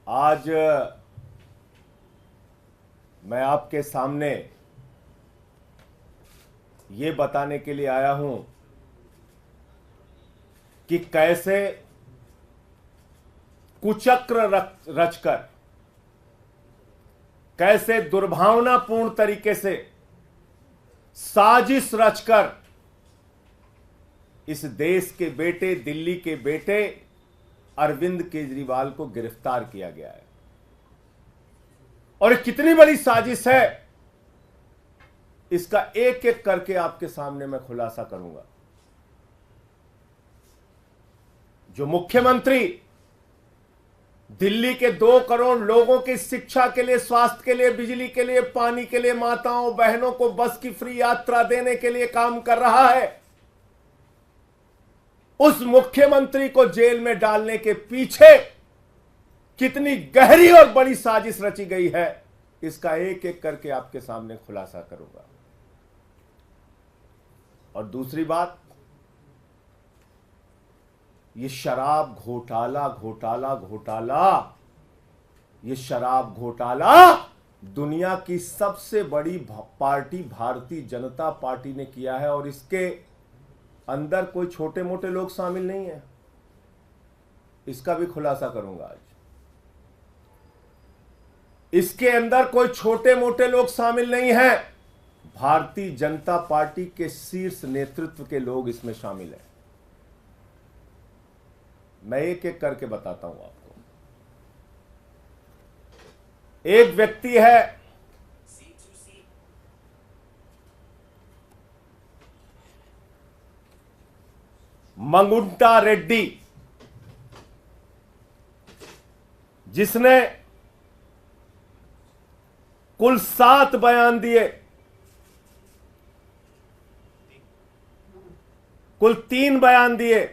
आज मैं आपके सामने ये बताने के लिए आया हूं कि कैसे कुचक्र रचकर, कैसे दुर्भावनापूर्ण तरीके से साजिश रचकर इस देश के बेटे, दिल्ली के बेटे अरविंद केजरीवाल को गिरफ्तार किया गया है। और कितनी बड़ी साजिश है, इसका एक एक करके आपके सामने मैं खुलासा करूंगा। जो मुख्यमंत्री दिल्ली के 2 करोड़ लोगों की शिक्षा के लिए, स्वास्थ्य के लिए, बिजली के लिए, पानी के लिए, माताओं बहनों को बस की फ्री यात्रा देने के लिए काम कर रहा है, उस मुख्यमंत्री को जेल में डालने के पीछे कितनी गहरी और बड़ी साजिश रची गई है, इसका एक एक करके आपके सामने खुलासा करूंगा। और दूसरी बात, ये शराब घोटाला घोटाला घोटाला, ये शराब घोटाला दुनिया की सबसे बड़ी पार्टी भारतीय जनता पार्टी ने किया है। और इसके अंदर कोई छोटे मोटे लोग शामिल नहीं है, इसका भी खुलासा करूंगा आज। इसके अंदर कोई छोटे मोटे लोग शामिल नहीं हैं, भारतीय जनता पार्टी के शीर्ष नेतृत्व के लोग इसमें शामिल हैं। मैं एक एक करके बताता हूं आपको। एक व्यक्ति है मंगुंटा रेड्डी, जिसने कुल 7 बयान दिए, कुल 3 बयान दिए।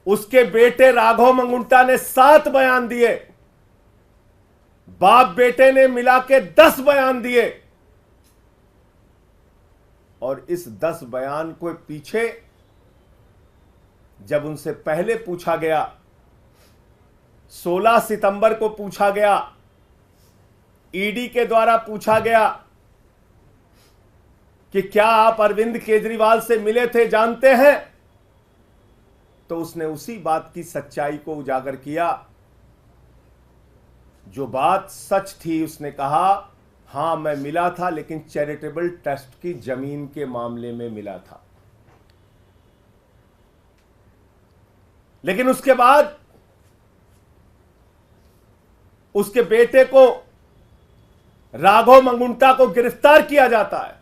उसके बेटे राघव मंगुंटा ने 7 बयान दिए, बाप बेटे ने मिला के 10 बयान दिए। और इस 10 बयान को पीछे जब उनसे पहले पूछा गया, 16 सितंबर को पूछा गया, ईडी के द्वारा पूछा गया कि क्या आप अरविंद केजरीवाल से मिले थे, जानते हैं, तो उसने उसी बात की सच्चाई को उजागर किया। जो बात सच थी, उसने कहा हां मैं मिला था, लेकिन चैरिटेबल ट्रस्ट की जमीन के मामले में मिला था। लेकिन उसके बाद उसके बेटे को, राघव मंगुंटा को गिरफ्तार किया जाता है।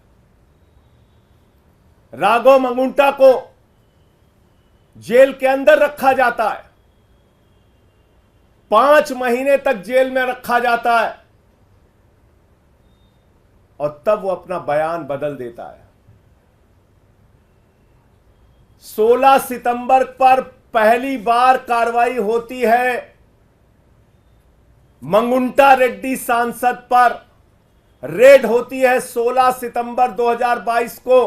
राघव मंगुंटा को जेल के अंदर रखा जाता है, 5 महीने तक जेल में रखा जाता है। और तब वो अपना बयान बदल देता है। 16 सितंबर पर पहली बार कार्रवाई होती है मंगुंटा रेड्डी सांसद पर, रेड होती है 16 सितंबर 2022 को।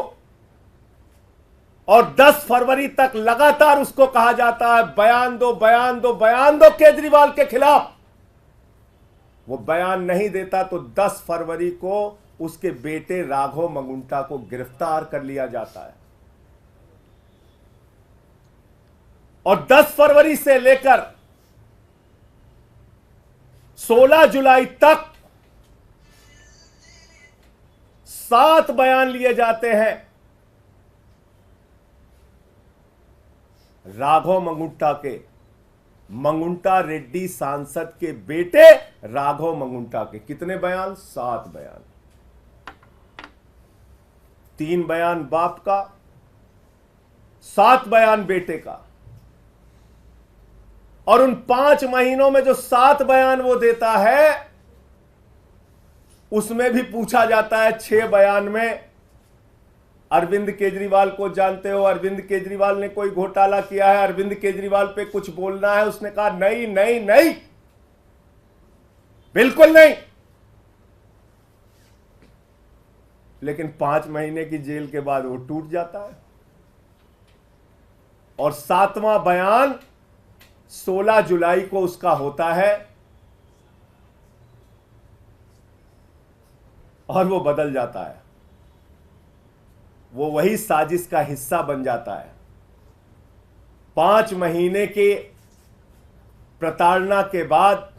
और 10 फरवरी तक लगातार उसको कहा जाता है बयान दो, बयान दो, बयान दो केजरीवाल के खिलाफ। वो बयान नहीं देता तो 10 फरवरी को उसके बेटे राघव मंगुंटा को गिरफ्तार कर लिया जाता है। और 10 फरवरी से लेकर 16 जुलाई तक 7 बयान लिए जाते हैं राघव मंगुंटा के, मंगुंटा रेड्डी सांसद के बेटे राघव मंगुंटा के। कितने बयान? 7 बयान। 3 बयान बाप का, 7 बयान बेटे का। और उन 5 महीनों में जो 7 बयान वो देता है, उसमें भी पूछा जाता है 6 बयान में अरविंद केजरीवाल को जानते हो, अरविंद केजरीवाल ने कोई घोटाला किया है, अरविंद केजरीवाल पे कुछ बोलना है। उसने कहा नहीं नहीं नहीं, बिल्कुल नहीं। लेकिन 5 महीने की जेल के बाद वो टूट जाता है। और 7वां बयान 16 जुलाई को उसका होता है और वो बदल जाता है। वो वही साजिश का हिस्सा बन जाता है। 5 महीने के प्रताड़ना के बाद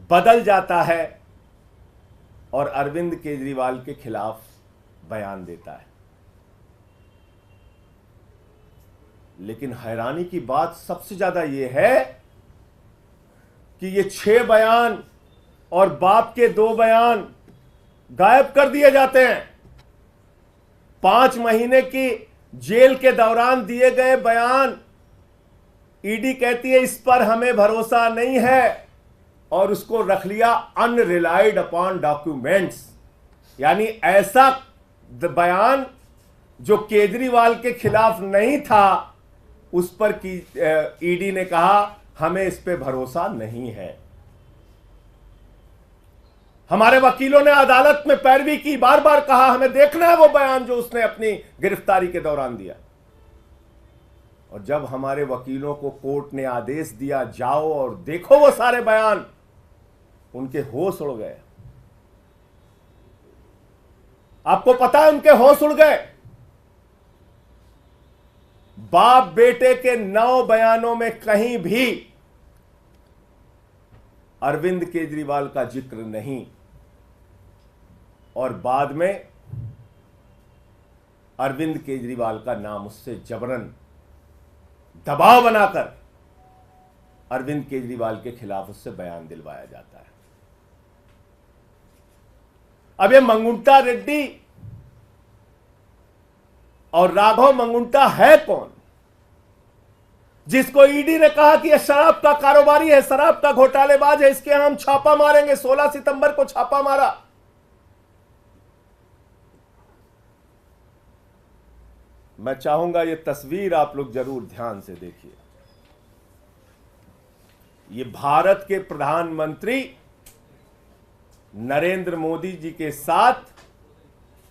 बदल जाता है और अरविंद केजरीवाल के खिलाफ बयान देता है। लेकिन हैरानी की बात सबसे ज्यादा यह है कि ये 6 बयान और बाप के 2 बयान गायब कर दिए जाते हैं। 5 महीने की जेल के दौरान दिए गए बयान, ईडी कहती है इस पर हमें भरोसा नहीं है और उसको रख लिया अनरिलाइड अपॉन डॉक्यूमेंट्स। यानी ऐसा बयान जो केजरीवाल के खिलाफ नहीं था उस पर की ईडी ने कहा हमें इस पे भरोसा नहीं है। हमारे वकीलों ने अदालत में पैरवी की, बार बार कहा हमें देखना है वो बयान जो उसने अपनी गिरफ्तारी के दौरान दिया। और जब हमारे वकीलों को कोर्ट ने आदेश दिया जाओ और देखो वो सारे बयान, उनके होश उड़ गए। आपको पता है उनके होश उड़ गए। बाप बेटे के 9 बयानों में कहीं भी अरविंद केजरीवाल का जिक्र नहीं और बाद में अरविंद केजरीवाल का नाम उससे जबरन दबाव बनाकर अरविंद केजरीवाल के खिलाफ उससे बयान दिलवाया जाता है। अब ये मंगुंटा रेड्डी और राघव मंगुंटा है कौन, जिसको ईडी ने कहा कि यह शराब का कारोबारी है, शराब का घोटालेबाज है, इसके हम छापा मारेंगे। 16 सितंबर को छापा मारा। मैं चाहूंगा ये तस्वीर आप लोग जरूर ध्यान से देखिए। ये भारत के प्रधानमंत्री नरेंद्र मोदी जी के साथ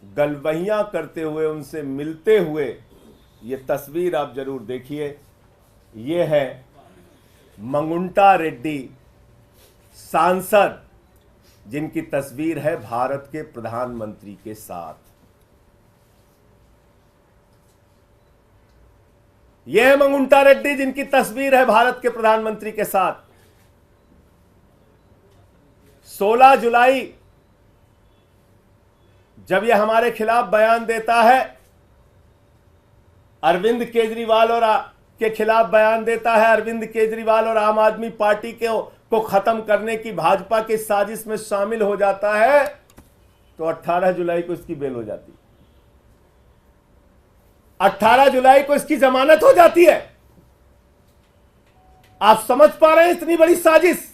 गलबहियां करते हुए, उनसे मिलते हुए ये तस्वीर आप जरूर देखिए। ये है मंगुंटा रेड्डी सांसद, जिनकी तस्वीर है भारत के प्रधानमंत्री के साथ। यह है मंगुंटा रेड्डी जिनकी तस्वीर है भारत के प्रधानमंत्री के साथ। 16 जुलाई जब यह हमारे खिलाफ बयान देता है, अरविंद केजरीवाल और के खिलाफ बयान देता है, अरविंद केजरीवाल और आम आदमी पार्टी को खत्म करने की भाजपा की साजिश में शामिल हो जाता है, तो 18 जुलाई को इसकी बेल हो जाती है। 18 जुलाई को इसकी जमानत हो जाती है। आप समझ पा रहे हैं इतनी बड़ी साजिश।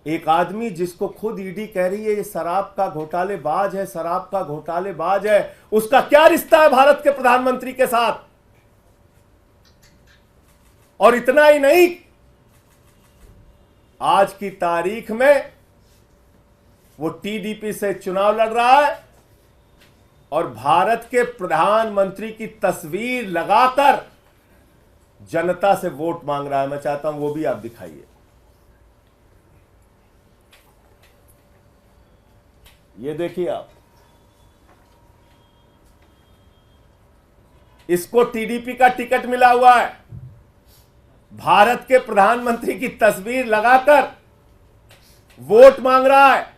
एक आदमी जिसको खुद ईडी कह रही है ये शराब का घोटालेबाज है, शराब का घोटालेबाज है, उसका क्या रिश्ता है भारत के प्रधानमंत्री के साथ? और इतना ही नहीं, आज की तारीख में वो टीडीपी से चुनाव लड़ रहा है और भारत के प्रधानमंत्री की तस्वीर लगाकर जनता से वोट मांग रहा है। मैं चाहता हूं वो भी आप दिखाइए। ये देखिए आप, इसको टीडीपी का टिकट मिला हुआ है, भारत के प्रधानमंत्री की तस्वीर लगाकर वोट मांग रहा है।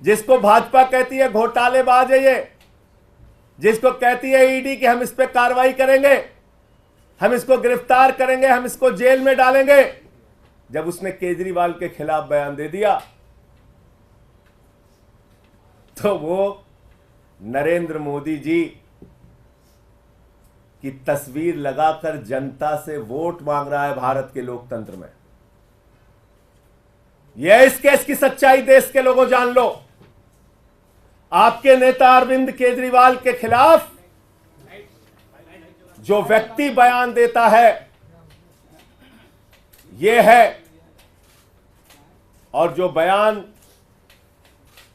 जिसको भाजपा कहती है घोटालेबाज है, ये जिसको कहती है ईडी कि हम इस पे कार्रवाई करेंगे, हम इसको गिरफ्तार करेंगे, हम इसको जेल में डालेंगे, जब उसने केजरीवाल के खिलाफ बयान दे दिया तो वो नरेंद्र मोदी जी की तस्वीर लगाकर जनता से वोट मांग रहा है भारत के लोकतंत्र में। यह इस केस की सच्चाई देश के लोगों जान लो। आपके नेता अरविंद केजरीवाल के खिलाफ जो व्यक्ति बयान देता है यह है, और जो बयान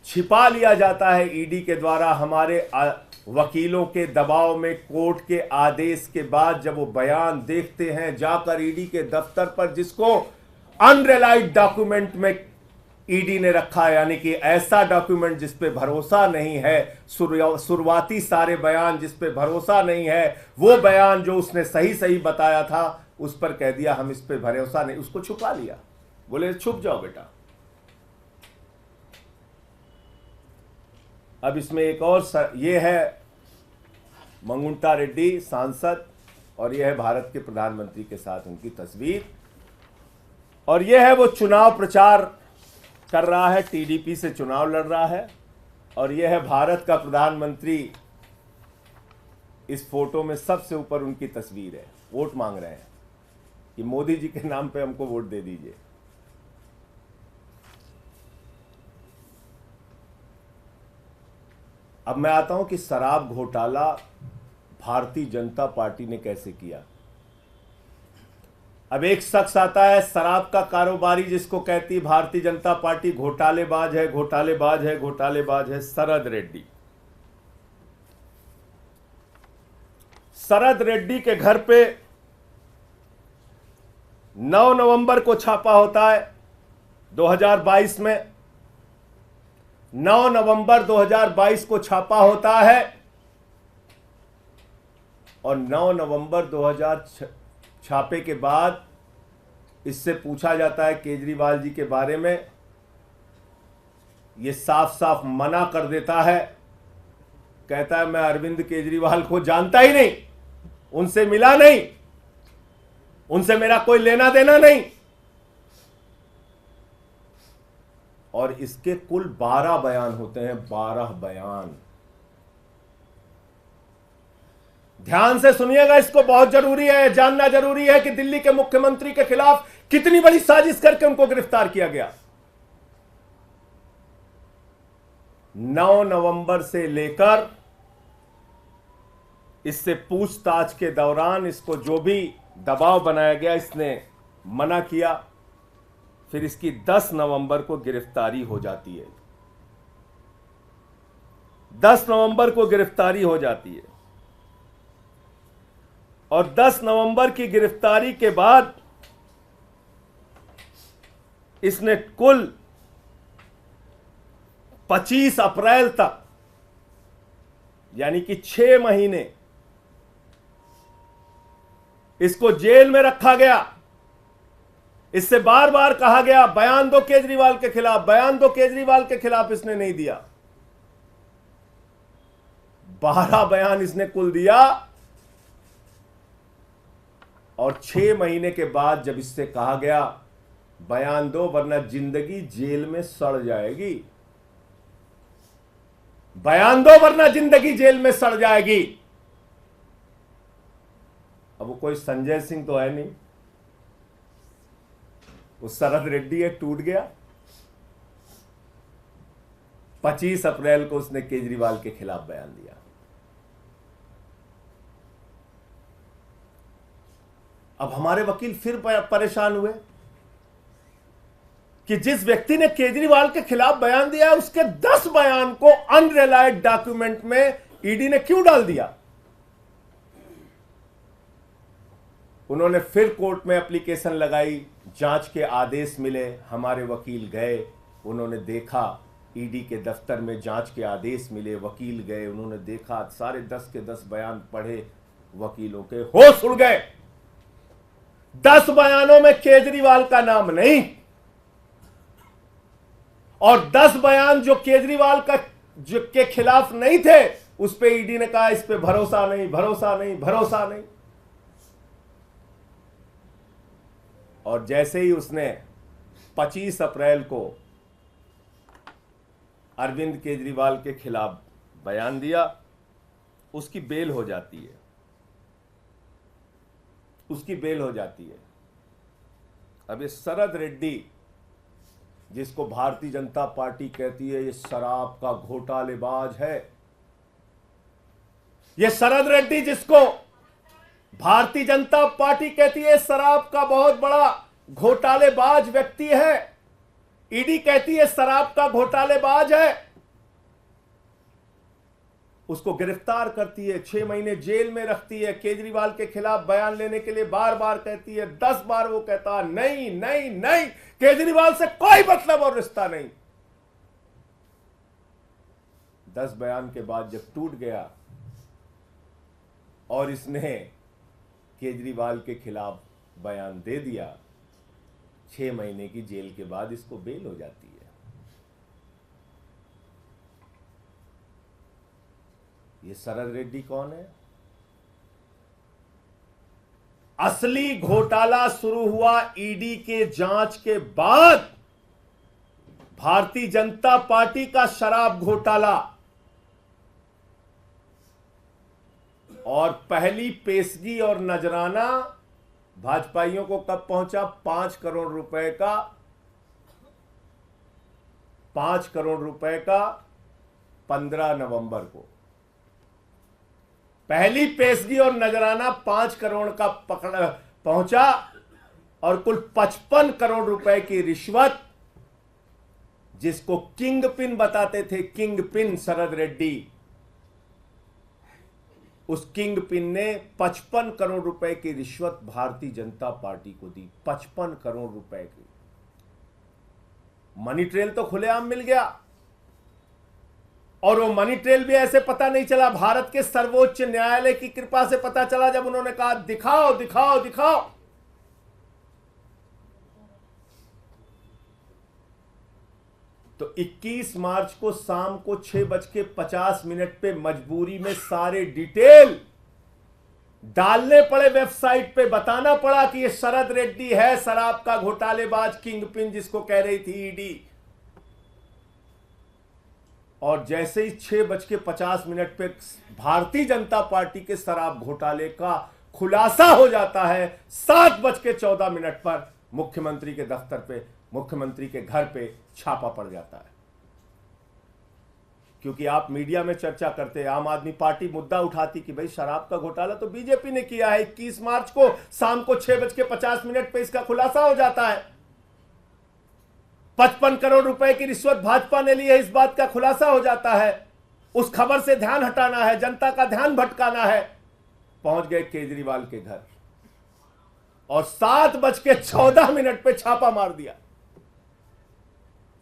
छिपा लिया जाता है ईडी के द्वारा हमारे वकीलों के दबाव में, कोर्ट के आदेश के बाद जब वो बयान देखते हैं जाकर ईडी के दफ्तर पर, जिसको अनरिलाइड डॉक्यूमेंट में ईडी ने रखा, यानी कि ऐसा डॉक्यूमेंट जिस पे भरोसा नहीं है, शुरुआती सारे बयान जिस पे भरोसा नहीं है, वो बयान जो उसने सही सही बताया था उस पर कह दिया हम इस पे भरोसा नहीं, उसको छुपा लिया, बोले छुप जाओ बेटा। अब इसमें एक और ये है मंगुंटा रेड्डी सांसद, और यह है भारत के प्रधानमंत्री के साथ उनकी तस्वीर, और यह है वो चुनाव प्रचार कर रहा है, टीडीपी से चुनाव लड़ रहा है, और यह है भारत का प्रधानमंत्री। इस फोटो में सबसे ऊपर उनकी तस्वीर है, वोट मांग रहे हैं कि मोदी जी के नाम पे हमको वोट दे दीजिए। अब मैं आता हूं कि शराब घोटाला भारतीय जनता पार्टी ने कैसे किया। अब एक शख्स आता है शराब का कारोबारी, जिसको कहती भारतीय जनता पार्टी घोटालेबाज है, घोटालेबाज है, घोटालेबाज है, शरद रेड्डी। शरद रेड्डी के घर पे 9 नवंबर को छापा होता है 2022 में। 9 नवंबर 2022 को छापा होता है, और 9 नवंबर 2000 छापे के बाद इससे पूछा जाता है केजरीवाल जी के बारे में। ये साफ साफ मना कर देता है, कहता है मैं अरविंद केजरीवाल को जानता ही नहीं, उनसे मिला नहीं, उनसे मेरा कोई लेना देना नहीं। और इसके कुल 12 बयान होते हैं, 12 बयान। ध्यान से सुनिएगा, इसको बहुत जरूरी है, जानना जरूरी है कि दिल्ली के मुख्यमंत्री के खिलाफ कितनी बड़ी साजिश करके उनको गिरफ्तार किया गया। 9 नवंबर से लेकर इससे पूछताछ के दौरान इसको जो भी दबाव बनाया गया, इसने मना किया। फिर इसकी 10 नवंबर को गिरफ्तारी हो जाती है, 10 नवंबर को गिरफ्तारी हो जाती है। और 10 नवंबर की गिरफ्तारी के बाद इसने कुल 25 अप्रैल तक, यानी कि 6 महीने इसको जेल में रखा गया। इससे बार बार कहा गया बयान दो केजरीवाल के खिलाफ, बयान दो केजरीवाल के खिलाफ, इसने नहीं दिया। 12 बयान इसने कुल दिया, और 6 महीने के बाद जब इससे कहा गया बयान दो वरना जिंदगी जेल में सड़ जाएगी, बयान दो वरना जिंदगी जेल में सड़ जाएगी। अब वो कोई संजय सिंह तो है नहीं, वो शरद रेड्डी है, टूट गया। 25 अप्रैल को उसने केजरीवाल के खिलाफ बयान दिया। अब हमारे वकील फिर परेशान हुए कि जिस व्यक्ति ने केजरीवाल के खिलाफ बयान दिया है, उसके 10 बयान को अनरिलाइड डॉक्यूमेंट में ईडी ने क्यों डाल दिया। उन्होंने फिर कोर्ट में एप्लीकेशन लगाई, जांच के आदेश मिले। हमारे वकील गए, उन्होंने देखा, ईडी के दफ्तर में जांच के आदेश मिले, वकील गए, उन्होंने देखा, सारे 10 के 10 बयान पढ़े, वकीलों के होश उड़ गए। 10 बयानों में केजरीवाल का नाम नहीं, और 10 बयान जो केजरीवाल का के खिलाफ नहीं थे, उस पे ईडी ने कहा इस पे भरोसा नहीं, भरोसा नहीं, भरोसा नहीं। और जैसे ही उसने 25 अप्रैल को अरविंद केजरीवाल के खिलाफ बयान दिया, उसकी बेल हो जाती है, उसकी बेल हो जाती है। अब ये शरद रेड्डी, जिसको भारतीय जनता पार्टी कहती है ये शराब का घोटालेबाज है, ये शरद रेड्डी जिसको भारतीय जनता पार्टी कहती है शराब का बहुत बड़ा घोटालेबाज व्यक्ति है, ईडी कहती है शराब का घोटालेबाज है, उसको गिरफ्तार करती है, 6 महीने जेल में रखती है, केजरीवाल के खिलाफ बयान लेने के लिए बार बार कहती है, 10 बार वो कहता नहीं नहीं नहीं, केजरीवाल से कोई मतलब और रिश्ता नहीं। 10 बयान के बाद जब टूट गया और इसने केजरीवाल के खिलाफ बयान दे दिया, 6 महीने की जेल के बाद इसको बेल हो जाती है। ये शरद रेड्डी कौन है? असली घोटाला शुरू हुआ ईडी के जांच के बाद। भारतीय जनता पार्टी का शराब घोटाला, और पहली पेशगी और नजराना भाजपाइयों को कब पहुंचा? 5 करोड़ रुपए का, 5 करोड़ रुपए का 15 नवंबर को पहली पेशगी और नजराना 5 करोड़ का पहुंचा, और कुल 55 करोड़ रुपए की रिश्वत, जिसको किंग पिन बताते थे, किंग पिन शरद रेड्डी, उस किंग पिन ने 55 करोड़ रुपए की रिश्वत भारतीय जनता पार्टी को दी। 55 करोड़ रुपए की मनी ट्रेल तो खुलेआम मिल गया, और वो मनी ट्रेल भी ऐसे पता नहीं चला, भारत के सर्वोच्च न्यायालय की कृपा से पता चला, जब उन्होंने कहा दिखाओ दिखाओ दिखाओ। तो 21 मार्च को शाम को 6:50 पे मजबूरी में सारे डिटेल डालने पड़े वेबसाइट पे, बताना पड़ा कि ये शरद रेड्डी है शराब का घोटालेबाज, किंग पिन जिसको कह रही थी ईडी। और जैसे ही 6:50 पे भारतीय जनता पार्टी के शराब घोटाले का खुलासा हो जाता है, 7:14 पर मुख्यमंत्री के दफ्तर पे, मुख्यमंत्री के घर पे छापा पड़ जाता है। क्योंकि आप मीडिया में चर्चा करते हैं, आम आदमी पार्टी मुद्दा उठाती कि भाई शराब का घोटाला तो बीजेपी ने किया है। 21 मार्च को शाम को 6:50 पे इसका खुलासा हो जाता है। 55 करोड़ रुपए की रिश्वत भाजपा ने ली है, इस बात का खुलासा हो जाता है। उस खबर से ध्यान हटाना है, जनता का ध्यान भटकाना है। पहुंच गए केजरीवाल के घर और 7:14 पे छापा मार दिया।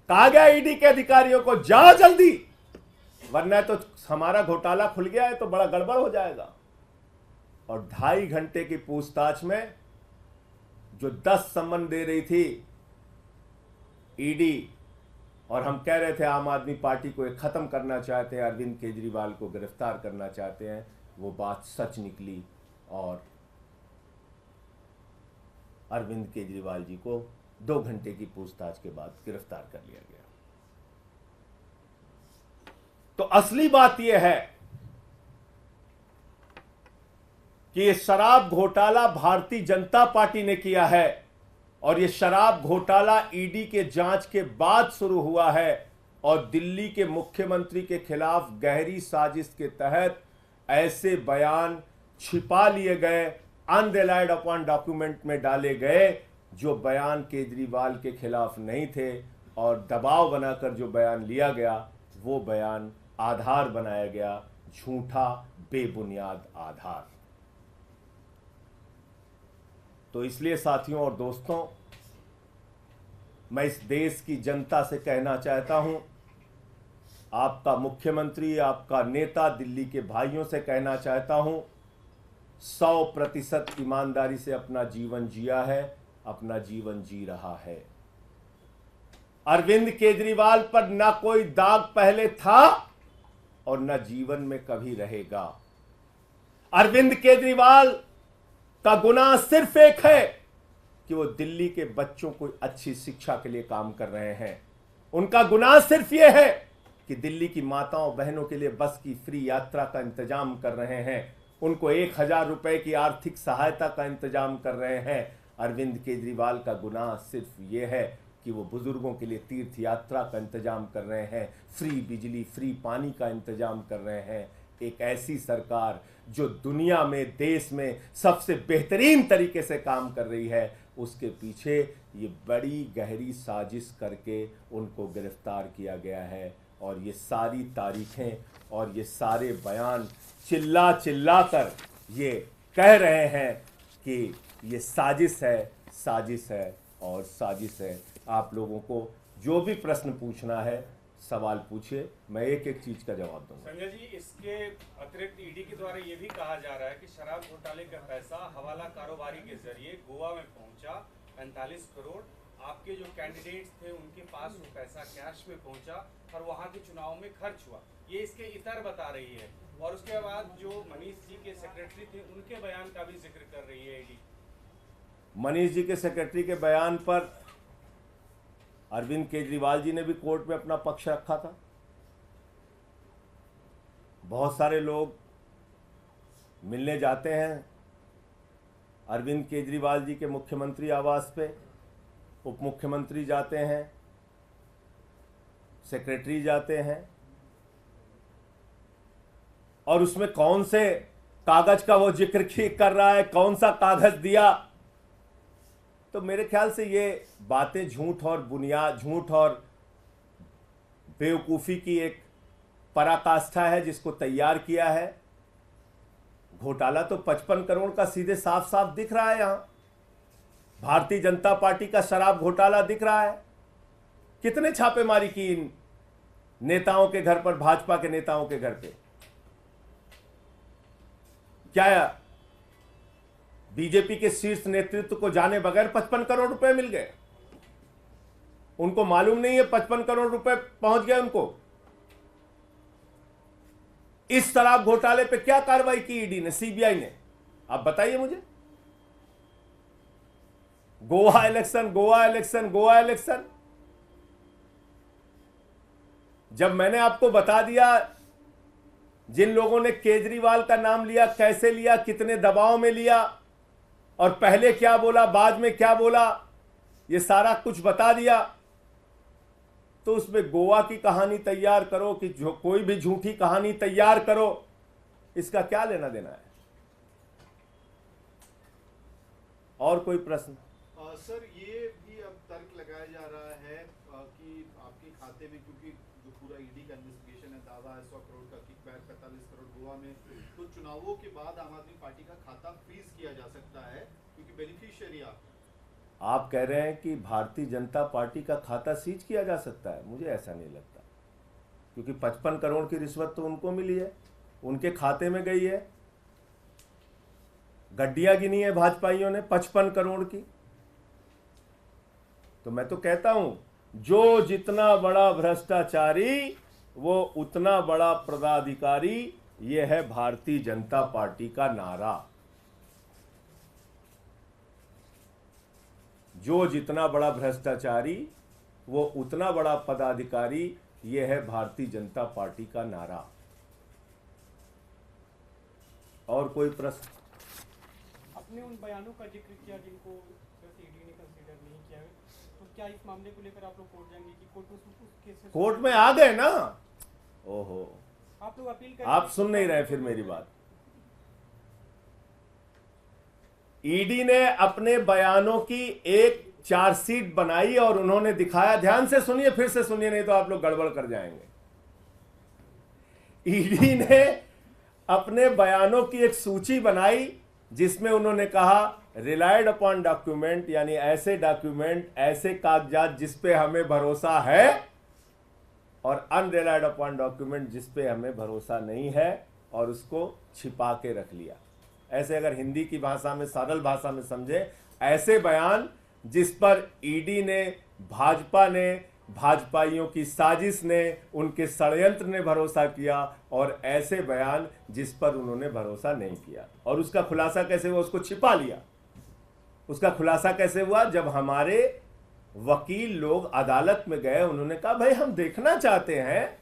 कहा गया ईडी के अधिकारियों को, जाओ जल्दी, वरना तो हमारा घोटाला खुल गया है तो बड़ा गड़बड़ हो जाएगा। और 2.5 घंटे की पूछताछ में जो 10 सम्मन दे रही थी ईडी, और हम कह रहे थे आम आदमी पार्टी को एक खत्म करना चाहते हैं, अरविंद केजरीवाल को गिरफ्तार करना चाहते हैं, वो बात सच निकली और अरविंद केजरीवाल जी को 2 घंटे की पूछताछ के बाद गिरफ्तार कर लिया गया। तो असली बात यह है कि यह शराब घोटाला भारतीय जनता पार्टी ने किया है, और यह शराब घोटाला ईडी के जांच के बाद शुरू हुआ है, और दिल्ली के मुख्यमंत्री के खिलाफ गहरी साजिश के तहत ऐसे बयान छिपा लिए गए, अनरिलाइड अपॉन डॉक्यूमेंट में डाले गए, जो बयान केजरीवाल के खिलाफ नहीं थे, और दबाव बनाकर जो बयान लिया गया वो बयान आधार बनाया गया, झूठा बेबुनियाद आधार। तो इसलिए साथियों और दोस्तों, मैं इस देश की जनता से कहना चाहता हूं, आपका मुख्यमंत्री, आपका नेता, दिल्ली के भाइयों से कहना चाहता हूं, 100% ईमानदारी से अपना जीवन जिया है, अपना जीवन जी रहा है। अरविंद केजरीवाल पर ना कोई दाग पहले था और न जीवन में कभी रहेगा। अरविंद केजरीवाल का गुनाह सिर्फ एक है कि वो दिल्ली के बच्चों को अच्छी शिक्षा के लिए काम कर रहे हैं। उनका गुनाह सिर्फ ये है कि दिल्ली की माताओं बहनों के लिए बस की फ्री यात्रा का इंतजाम कर रहे हैं, उनको 1000 रुपए की आर्थिक सहायता का इंतजाम कर रहे हैं। अरविंद केजरीवाल का गुनाह सिर्फ ये है कि वो बुजुर्गों के लिए तीर्थ यात्रा का इंतजाम कर रहे हैं, फ्री बिजली, फ्री पानी का इंतजाम कर रहे हैं। एक ऐसी सरकार जो दुनिया में, देश में सबसे बेहतरीन तरीके से काम कर रही है, उसके पीछे ये बड़ी गहरी साजिश करके उनको गिरफ्तार किया गया है। और ये सारी तारीखें और ये सारे बयान चिल्ला चिल्ला कर ये कह रहे हैं कि ये साजिश है, साजिश है और साजिश है। आप लोगों को जो भी प्रश्न पूछना है सवाल पूछिए, मैं एक एक चीज का जवाब दूंगा। संजय जी, इसके अतिरिक्त ईडी के द्वारा ये भी कहा जा रहा है कि शराब घोटाले का पैसा हवाला कारोबारी के जरिए गोवा में पहुंचा 45 करोड़। आपके जो कैंडिडेट्स थे उनके पास वो पैसा कैश में पहुंचा और वहां के चुनाव में खर्च हुआ, ये इसके इतर बता रही है। और उसके बाद जो मनीष जी के सेक्रेटरी थे उनके बयान का भी जिक्र कर रही है ईडी। मनीष जी के सेक्रेटरी के बयान पर अरविंद केजरीवाल जी ने भी कोर्ट में अपना पक्ष रखा था। बहुत सारे लोग मिलने जाते हैं अरविंद केजरीवाल जी के मुख्यमंत्री आवास पे, उप मुख्यमंत्री जाते हैं, सेक्रेटरी जाते हैं, और उसमें कौन से कागज का वो जिक्र कर रहा है, कौन सा कागज दिया। तो मेरे ख्याल से ये बातें झूठ और बुनियाद, झूठ और बेवकूफ़ी की एक पराकाष्ठा है जिसको तैयार किया है। घोटाला तो 55 करोड़ का सीधे साफ साफ दिख रहा है। यहां भारतीय जनता पार्टी का शराब घोटाला दिख रहा है। कितने छापेमारी की इन नेताओं के घर पर, भाजपा के नेताओं के घर पे। क्या बीजेपी के शीर्ष नेतृत्व को जाने बगैर 55 करोड़ रुपए मिल गए? उनको मालूम नहीं है 55 करोड़ रुपए पहुंच गए उनको। इस शराब घोटाले पे क्या कार्रवाई की ईडी ने, सीबीआई ने? आप बताइए मुझे। Goa election, Goa election, Goa election. जब मैंने आपको बता दिया जिन लोगों ने केजरीवाल का नाम लिया, कैसे लिया, कितने दबाव में लिया, और पहले क्या बोला, बाद में क्या बोला, ये सारा कुछ बता दिया, तो उसमें गोवा की कहानी तैयार करो कि जो कोई भी झूठी कहानी तैयार करो, इसका क्या लेना देना है? और कोई प्रश्न? सर, ये भी अब तर्क लगाया जा रहा है कि आपके खाते में, क्योंकि जो पूरा ईडी का इन्वेस्टिगेशन है, दावा है 100 करोड़ का किकबैक, 45 करोड़ गोवा में, तो चुनावों के बाद आम आदमी पार्टी का खाता फ्रीज किया जा सकता है क्योंकि बेनिफिशियरी आप कह रहे हैं कि भारतीय जनता पार्टी का खाता सीज किया जा सकता है? मुझे ऐसा नहीं लगता, क्योंकि 55 करोड़ की रिश्वत तो उनको मिली है, उनके खाते में गई है। गड्डियां गिनी है भाजपाइयों ने 55 करोड़ की। तो मैं तो कहता हूं, जो जितना बड़ा भ्रष्टाचारी वो उतना बड़ा पदाधिकारी, ये है भारतीय जनता पार्टी का नारा। जो जितना बड़ा भ्रष्टाचारी वो उतना बड़ा पदाधिकारी, ये है भारतीय जनता पार्टी का नारा। और कोई प्रश्न? अपने उन बयानों का जिक्र किया जिनको ईडी ने कंसीडर नहीं किया, तो क्या इस मामले को लेकर आप लोग कोर्ट जाएंगे कि कोर्ट में उस केस कोर्ट में आ गए ना? ओहो, आप लोग अपील कर, आप सुन नहीं रहे फिर मेरी बात। ईडी ने अपने बयानों की एक चार्जशीट बनाई और उन्होंने दिखाया, ध्यान से सुनिए, फिर से सुनिए, नहीं तो आप लोग गड़बड़ कर जाएंगे। ईडी ने अपने बयानों की एक सूची बनाई जिसमें उन्होंने कहा रिलायड अपॉन डॉक्यूमेंट, यानी ऐसे डॉक्यूमेंट, ऐसे कागजात जिस पे हमें भरोसा है, और अनरिलायड अपॉन डॉक्यूमेंट जिस पे हमें भरोसा नहीं है, और उसको छिपा के रख लिया। ऐसे अगर हिंदी की भाषा में, सरल भाषा में समझे, ऐसे बयान जिस पर ईडी ने, भाजपा ने, भाजपाइयों की साजिश ने, उनके षड्यंत्र ने भरोसा किया, और ऐसे बयान जिस पर उन्होंने भरोसा नहीं किया। और उसका खुलासा कैसे हुआ? उसको छिपा लिया। उसका खुलासा कैसे हुआ? जब हमारे वकील लोग अदालत में गए, उन्होंने कहा भाई हम देखना चाहते हैं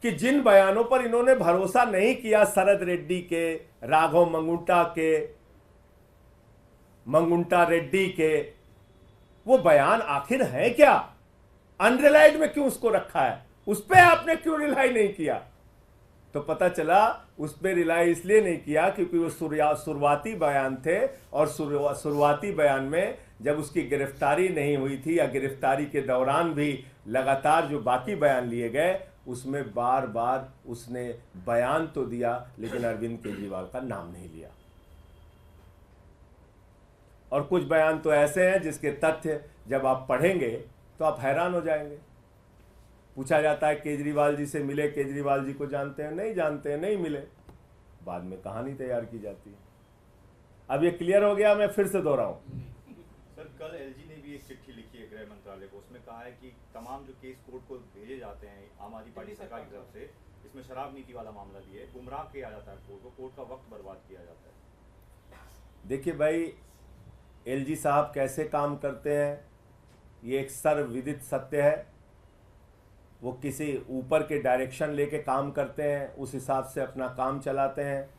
कि जिन बयानों पर इन्होंने भरोसा नहीं किया, शरद रेड्डी के, राघव मंगुंटा रेड्डी के, वो बयान आखिर है क्या? अनरिलाइड में क्यों उसको रखा है? उस पर आपने क्यों रिलाई नहीं किया? तो पता चला उस पर रिलाई इसलिए नहीं किया क्योंकि वो शुरुआती बयान थे, और शुरुआती बयान में जब उसकी गिरफ्तारी नहीं हुई थी, या गिरफ्तारी के दौरान भी लगातार जो बाकी बयान लिए गए, उसमें बार बार उसने बयान तो दिया लेकिन अरविंद केजरीवाल का नाम नहीं लिया। और कुछ बयान तो ऐसे हैं जिसके तथ्य जब आप पढ़ेंगे तो आप हैरान हो जाएंगे। पूछा जाता है केजरीवाल जी से मिले, केजरीवाल जी को जानते हैं? नहीं जानते हैं, नहीं मिले। बाद में कहानी तैयार की जाती है। अब ये क्लियर हो गया, मैं फिर से दोहराऊं। सर, कल एलजी ने भी एक चिट्ठी लिखी है गृह मंत्रालय को, उसमें कहा है कि तमाम जो केस कोर्ट को भेजे जाते हैं आम आदमी पार्टी सरकार की तरफ से, इसमें शराब नीति वाला मामला भी है, गुमराह किया जाता है कोर्ट को, कोर्ट का वक्त बर्बाद किया जाता है। देखिए भाई, एलजी साहब कैसे काम करते हैं ये एक सर्वविदित सत्य है। वो किसी ऊपर के डायरेक्शन लेके काम करते हैं, उस हिसाब से अपना काम चलाते हैं।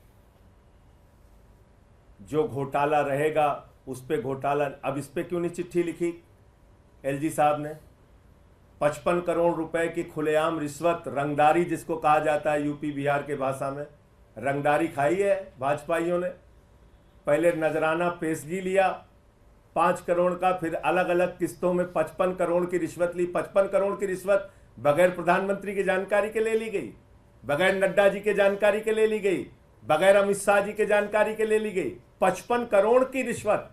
जो घोटाला रहेगा उस पे घोटाला। अब इस पे क्यों नहीं चिट्ठी लिखी एलजी साहब ने? 55 करोड़ रुपए की खुलेआम रिश्वत, रंगदारी जिसको कहा जाता है यूपी बिहार के भाषा में, रंगदारी खाई है भाजपाइयों ने। पहले नजराना पेशगी लिया 5 करोड़ का, फिर अलग अलग किस्तों में 55 करोड़ की रिश्वत ली। 55 करोड़ की रिश्वत बगैर प्रधानमंत्री की जानकारी के ले ली गई, बगैर नड्डा जी के जानकारी के ले ली गई, बगैर अमित शाह जी के जानकारी के ले ली गई। 55 करोड़ की रिश्वत,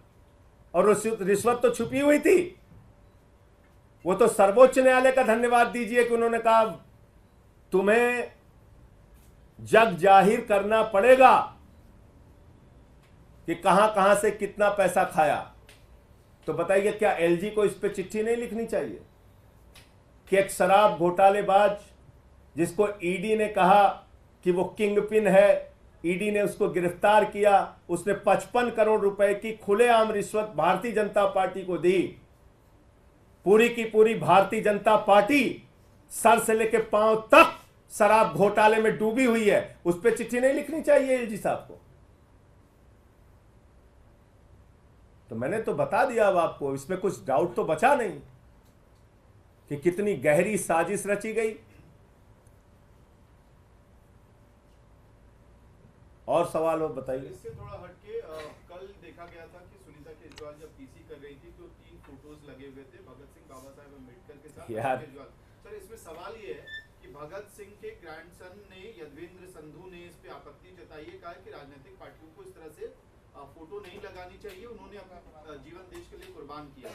और रिश्वत तो छुपी हुई थी। वो तो सर्वोच्च न्यायालय का धन्यवाद दीजिए कि उन्होंने कहा तुम्हें जग जाहिर करना पड़ेगा कि कहां कहां से कितना पैसा खाया। तो बताइए, क्या एलजी को इस पे चिट्ठी नहीं लिखनी चाहिए कि एक शराब घोटालेबाज जिसको ईडी ने कहा कि वो किंगपिन है, ईडी ने उसको गिरफ्तार किया, उसने 55 करोड़ रुपए की खुलेआम रिश्वत भारतीय जनता पार्टी को दी। पूरी की पूरी भारतीय जनता पार्टी सर से लेकर पांव तक शराब घोटाले में डूबी हुई है। उस पर चिट्ठी नहीं लिखनी चाहिए एलजी साहब को? तो मैंने तो बता दिया अब आपको, इसमें कुछ डाउट तो बचा नहीं कि कितनी गहरी साजिश रची गई। और सवाल हो बताइए। इससे थोड़ा हटके कल देखा गया था कि सुनीता केजरीवाल जब पीसी कर रही थी तो 3 फोटोज लगे हुए थे भगत सिंह, बाबा साहेब अम्बेडकर के साथ केजरीवाल। सर, इसमें सवाल ये है कि भगत सिंह के ग्रैंडसन ने, यदवेंद्र संधू ने इस पे आपत्ति जताई है, कहा कि राजनीतिक पार्टियों को इस तरह से फोटो नहीं लगानी चाहिए, उन्होंने अपना जीवन देश के लिए कुर्बान किया।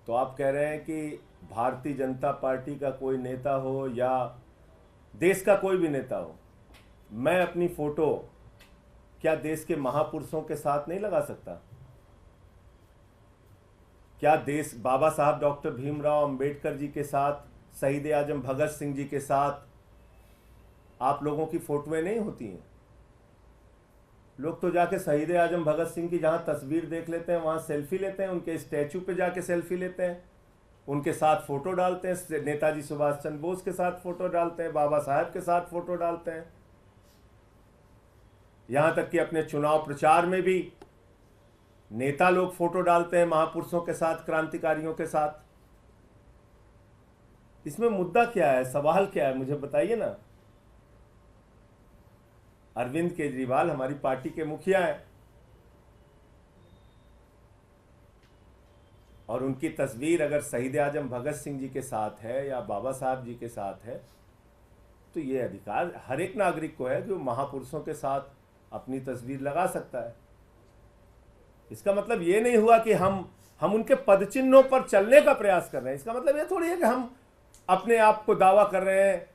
तो आप कह रहे हैं कि भारतीय जनता पार्टी का कोई नेता हो या देश का कोई भी नेता हो, मैं अपनी फोटो क्या देश के महापुरुषों के साथ नहीं लगा सकता? क्या देश बाबा साहब डॉक्टर भीमराव अंबेडकर जी के साथ, शहीद आजम भगत सिंह जी के साथ आप लोगों की फोटोएं नहीं होती हैं? लोग तो जाके शहीद आजम भगत सिंह की जहां तस्वीर देख लेते हैं वहां सेल्फी लेते हैं, उनके स्टैचू पे जाके सेल्फी लेते हैं, उनके साथ फोटो डालते हैं, नेताजी सुभाष चंद्र बोस के साथ फोटो डालते हैं, बाबा साहब के साथ फोटो डालते हैं। यहां तक कि अपने चुनाव प्रचार में भी नेता लोग फोटो डालते हैं महापुरुषों के साथ, क्रांतिकारियों के साथ। इसमें मुद्दा क्या है, सवाल क्या है, मुझे बताइए ना। अरविंद केजरीवाल हमारी पार्टी के मुखिया हैं और उनकी तस्वीर अगर शहीद आजम भगत सिंह जी के साथ है या बाबा साहब जी के साथ है तो ये अधिकार हर एक नागरिक को है कि वो महापुरुषों के साथ अपनी तस्वीर लगा सकता है। इसका मतलब ये नहीं हुआ कि हम उनके पदचिन्हों पर चलने का प्रयास कर रहे हैं। इसका मतलब ये थोड़ी है कि हम अपने आप को दावा कर रहे हैं,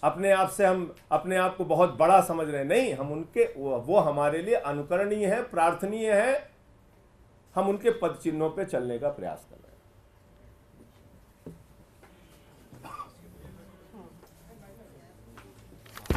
अपने आप से हम अपने आप को बहुत बड़ा समझ रहे हैं। नहीं, हम उनके वो हमारे लिए अनुकरणीय है, प्रार्थनीय है। हम उनके पदचिन्हों पे चलने का प्रयास कर रहे हैं।